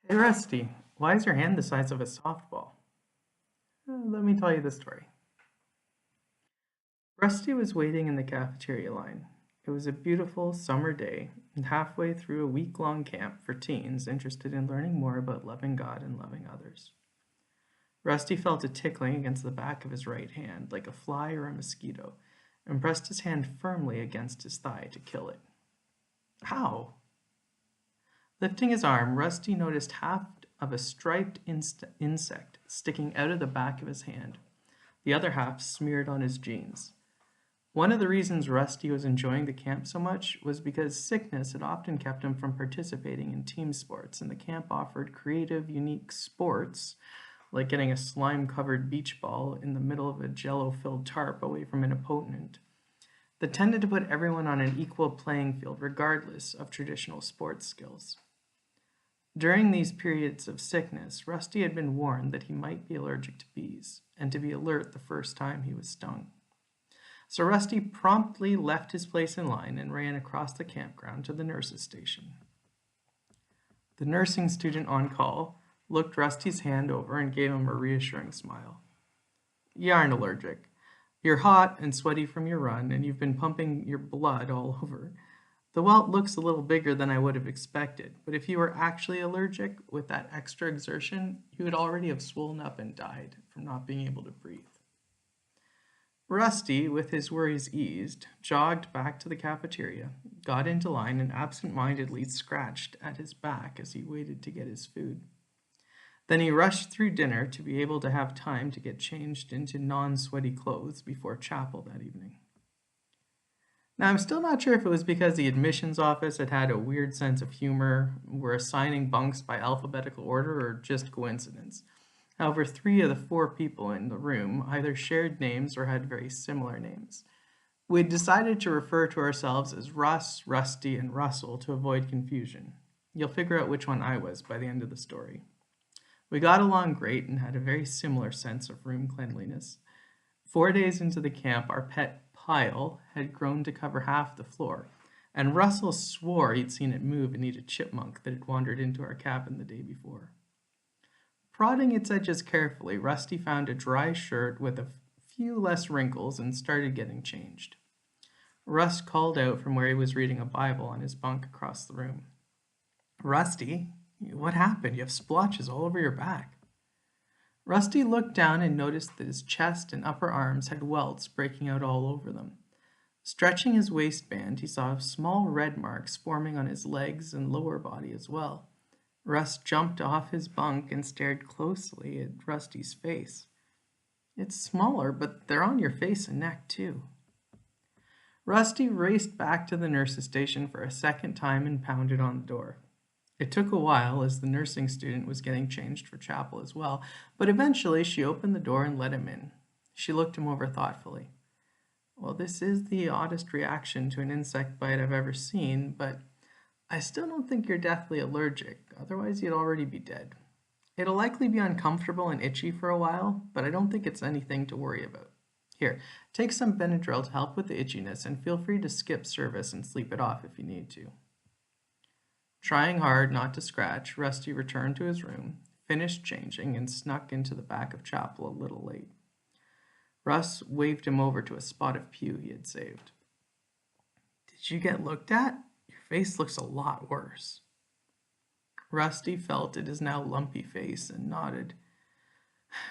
Hey Rusty, why is your hand the size of a softball? Let me tell you the story. Rusty was waiting in the cafeteria line. It was a beautiful summer day, and halfway through a week-long camp for teens interested in learning more about loving God and loving others. Rusty felt a tickling against the back of his right hand, like a fly or a mosquito, and pressed his hand firmly against his thigh to kill it. Ow! Lifting his arm, Rusty noticed half of a striped insect sticking out of the back of his hand, the other half smeared on his jeans. One of the reasons Rusty was enjoying the camp so much was because sickness had often kept him from participating in team sports, and the camp offered creative, unique sports, like getting a slime-covered beach ball in the middle of a jello-filled tarp away from an opponent, that tended to put everyone on an equal playing field regardless of traditional sports skills. During these periods of sickness, Rusty had been warned that he might be allergic to bees, and to be alert the first time he was stung. So Rusty promptly left his place in line and ran across the campground to the nurse's station. The nursing student on call looked Rusty's hand over and gave him a reassuring smile. "You aren't allergic. You're hot and sweaty from your run, and you've been pumping your blood all over. The welt looks a little bigger than I would have expected, but if you were actually allergic with that extra exertion, you would already have swollen up and died from not being able to breathe." Rusty, with his worries eased, jogged back to the cafeteria, got into line, and absent-mindedly scratched at his back as he waited to get his food. Then he rushed through dinner to be able to have time to get changed into non-sweaty clothes before chapel that evening. Now, I'm still not sure if it was because the admissions office had a weird sense of humor, were assigning bunks by alphabetical order, or just coincidence. However, 3 of the 4 people in the room either shared names or had very similar names. We decided to refer to ourselves as Russ, Rusty, and Russell to avoid confusion. You'll figure out which one I was by the end of the story. We got along great and had a very similar sense of room cleanliness. 4 days into the camp, our pet Pile had grown to cover half the floor, and Russell swore he'd seen it move and eat a chipmunk that had wandered into our cabin the day before. Prodding its edges carefully, Rusty found a dry shirt with a few less wrinkles and started getting changed. Russ called out from where he was reading a Bible on his bunk across the room. "Rusty, what happened? You have splotches all over your back." Rusty looked down and noticed that his chest and upper arms had welts breaking out all over them. Stretching his waistband, he saw small red marks forming on his legs and lower body as well. Russ jumped off his bunk and stared closely at Rusty's face. "It's smaller, but they're on your face and neck too." Rusty raced back to the nurse's station for a second time and pounded on the door. It took a while, as the nursing student was getting changed for chapel as well, but eventually she opened the door and let him in. She looked him over thoughtfully. "Well, this is the oddest reaction to an insect bite I've ever seen, but I still don't think you're deathly allergic, otherwise you'd already be dead. It'll likely be uncomfortable and itchy for a while, but I don't think it's anything to worry about. Here, take some Benadryl to help with the itchiness, and feel free to skip service and sleep it off if you need to." Trying hard not to scratch, Rusty returned to his room, finished changing, and snuck into the back of chapel a little late. Russ waved him over to a spot of pew he had saved. "Did you get looked at? Your face looks a lot worse." Rusty felt at his now lumpy face and nodded.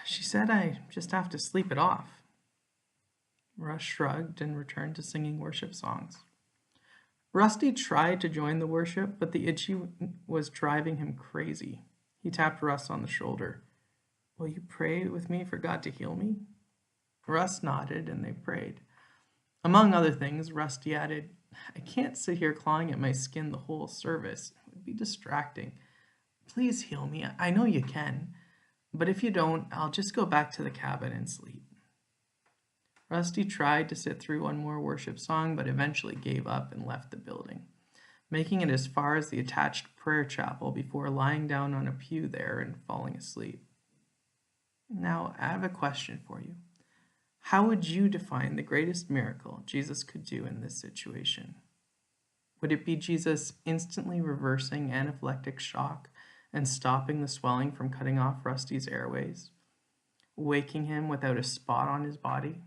"She said I just have to sleep it off." Russ shrugged and returned to singing worship songs. Rusty tried to join the worship, but the itchy was driving him crazy. He tapped Russ on the shoulder. "Will you pray with me for God to heal me?" Russ nodded, and they prayed. Among other things, Rusty added, "I can't sit here clawing at my skin the whole service. It would be distracting. Please heal me. I know you can. But if you don't, I'll just go back to the cabin and sleep." Rusty tried to sit through one more worship song, but eventually gave up and left the building, making it as far as the attached prayer chapel before lying down on a pew there and falling asleep. Now, I have a question for you. How would you define the greatest miracle Jesus could do in this situation? Would it be Jesus instantly reversing anaphylactic shock and stopping the swelling from cutting off Rusty's airways, waking him without a spot on his body?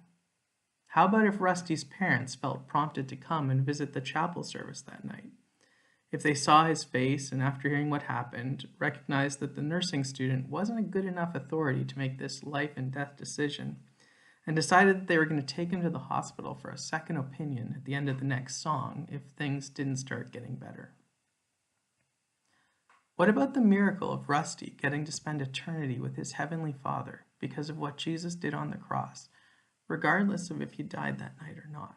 How about if Rusty's parents felt prompted to come and visit the chapel service that night? If they saw his face and, after hearing what happened, recognized that the nursing student wasn't a good enough authority to make this life and death decision, and decided that they were going to take him to the hospital for a second opinion at the end of the next song if things didn't start getting better? What about the miracle of Rusty getting to spend eternity with his heavenly Father because of what Jesus did on the cross, regardless of if he died that night or not?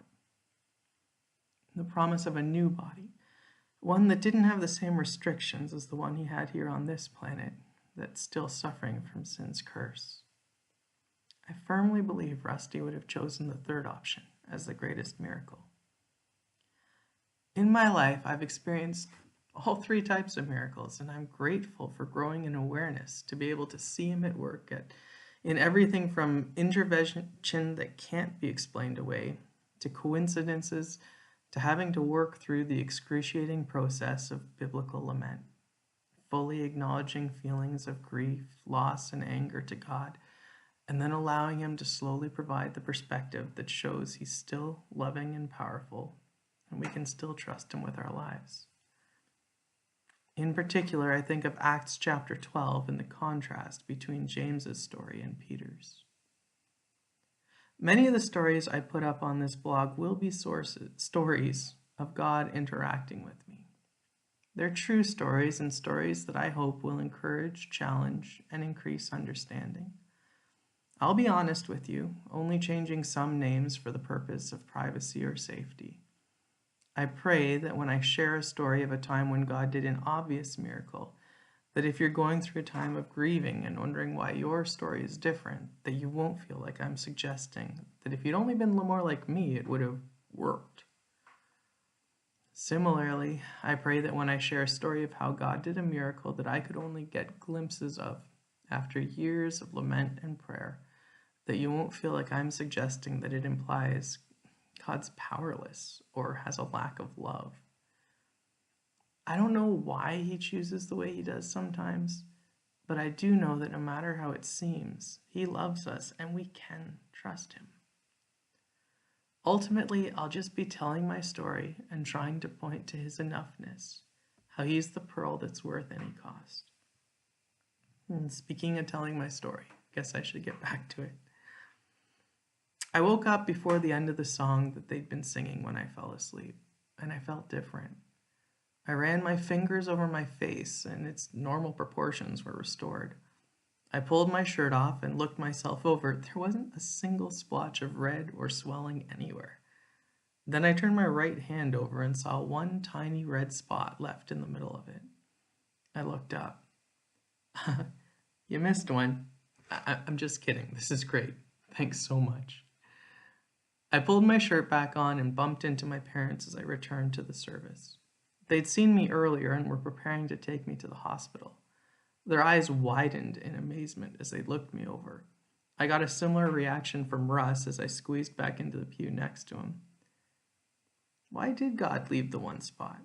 The promise of a new body, one that didn't have the same restrictions as the one he had here on this planet, that's still suffering from sin's curse. I firmly believe Rusty would have chosen the third option as the greatest miracle. In my life, I've experienced all three types of miracles, and I'm grateful for growing in awareness to be able to see him at work in everything from intervention that can't be explained away, to coincidences, to having to work through the excruciating process of biblical lament, fully acknowledging feelings of grief, loss, and anger to God, and then allowing him to slowly provide the perspective that shows he's still loving and powerful, and we can still trust him with our lives. In particular, I think of Acts chapter 12 and the contrast between James's story and Peter's. Many of the stories I put up on this blog will be stories of God interacting with me. They're true stories and stories that I hope will encourage, challenge, and increase understanding. I'll be honest with you, only changing some names for the purpose of privacy or safety. I pray that when I share a story of a time when God did an obvious miracle, that if you're going through a time of grieving and wondering why your story is different, that you won't feel like I'm suggesting that if you'd only been more like me, it would have worked. Similarly, I pray that when I share a story of how God did a miracle that I could only get glimpses of after years of lament and prayer, that you won't feel like I'm suggesting that it implies God's powerless or has a lack of love. I don't know why he chooses the way he does sometimes, but I do know that no matter how it seems, he loves us and we can trust him. Ultimately, I'll just be telling my story and trying to point to his enoughness, how he's the pearl that's worth any cost. And speaking of telling my story, I guess I should get back to it. I woke up before the end of the song that they'd been singing when I fell asleep, and I felt different. I ran my fingers over my face, and its normal proportions were restored. I pulled my shirt off and looked myself over. There wasn't a single splotch of red or swelling anywhere. Then I turned my right hand over and saw one tiny red spot left in the middle of it. I looked up. You missed one. I'm just kidding. This is great. Thanks so much. I pulled my shirt back on and bumped into my parents as I returned to the service. They'd seen me earlier and were preparing to take me to the hospital. Their eyes widened in amazement as they looked me over. I got a similar reaction from Russ as I squeezed back into the pew next to him. Why did God leave the one spot?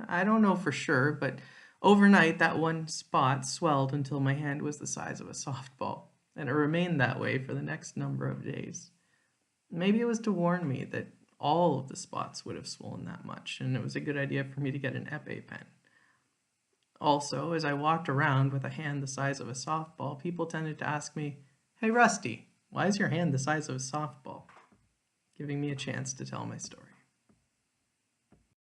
I don't know for sure, but overnight that one spot swelled until my hand was the size of a softball, and it remained that way for the next number of days. Maybe it was to warn me that all of the spots would have swollen that much, and it was a good idea for me to get an EpiPen. Also, as I walked around with a hand the size of a softball, people tended to ask me, "Hey Rusty, why is your hand the size of a softball?" Giving me a chance to tell my story.